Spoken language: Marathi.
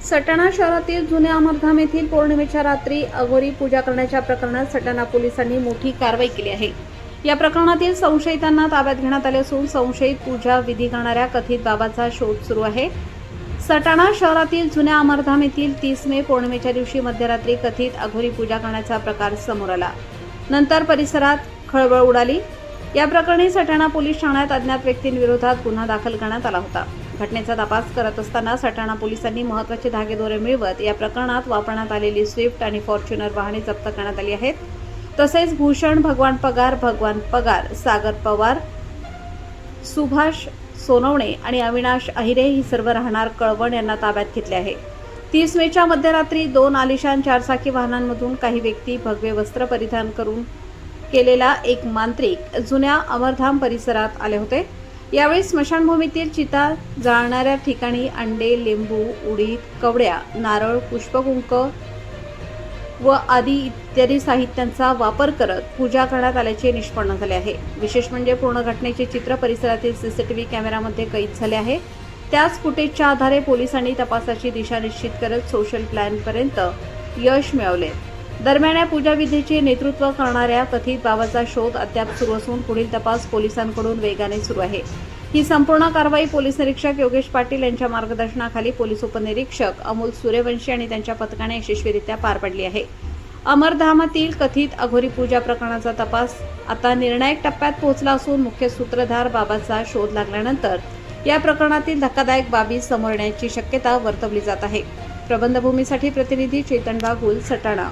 सटाणा शहरातील जुन्या अमरधाम येथील पौर्णिमेच्या रात्री अघोरी पूजा करण्याच्या प्रकरणात सटाणा पोलिसांनी मोठी कारवाई केली आहे। या प्रकरणातील संशयितांना ताब्यात घेण्यात आले असून संशयित पूजा विधी करणाऱ्या कथित बाबाचा शोध सुरू आहे। सटाणा शहरातील जुन्या अमरधाम येथील 30 मे पौर्णिमेच्या दिवशी मध्यरात्री कथित अघोरी पूजा करण्याचा प्रकार समोर आला। नंतर परिसरात खळबळ उडाली। या प्रकरणी सटाणा पोलीस ठाण्यात अज्ञात व्यक्तींविरोधात गुन्हा दाखल करण्यात आला होता। घटनेचा तपास करत असताना सटाणा पोलिसांनी महत्त्वाचे धागेदोरे मिळवत या प्रकरणात वापरण्यात आलेली स्विफ्ट आणि फॉर्च्युनर वाहने जप्त करण्यात आली आहेत। तसेच भूषण भगवान पगार, सागर पवार, सुभाष सोनवणे आणि अविनाश अहिरे ही सर्व राहणार कळवण यांना ताब्यात घेतले आहे। 30 मेच्या मध्यरात्री 2 आलिशान चारचाकी वाहनांमधून काही व्यक्ती भगवे वस्त्र परिधान करून केलेला एक मांत्रिक जुन्या अमरधाम परिसरात आले होते। यावेळी स्मशानभूमीतील चिता जाळणाऱ्या ठिकाणी अंडे, लिंबू, उडीद, कवड्या, नारळ, पुष्पकुंक व आदी इत्यादी साहित्यांचा वापर करत पूजा करण्यात आल्याचे निष्पन्न झाले आहे। विशेष म्हणजे पूर्ण घटनेचे चित्र परिसरातील सीसीटीव्ही कॅमेऱ्यामध्ये कैद झाले आहे। त्याच फुटेजच्या आधारे पोलिसांनी तपासाची दिशा निश्चित करत सोशल प्लॅनपर्यंत यश मिळवले। दरम्यान या पूजाविधीचे नेतृत्व करणाऱ्या कथित बाबाचा शोध अद्याप सुरू असून पुढील तपास पोलिसांकडून वेगाने सुरू आहे। ही संपूर्ण कारवाई पोलीस निरीक्षक योगेश पाटील यांच्या मार्गदर्शनाखाली पोलीस उपनिरीक्षक अमोल सूर्यवंशी आणि त्यांच्या पथकाने यशस्वीरित्या पार पडली आहे। अमरधामातील कथित अघोरी पूजा प्रकरणाचा तपास आता निर्णायक टप्प्यात पोहोचला असून मुख्य सूत्रधार बाबाचा शोध लागल्यानंतर या प्रकरणातील धक्कादायक बाबी समोर येण्याची शक्यता वर्तवली जात आहे। प्रबंधभूमीसाठी प्रतिनिधी चेतन बागुल, सटाणा।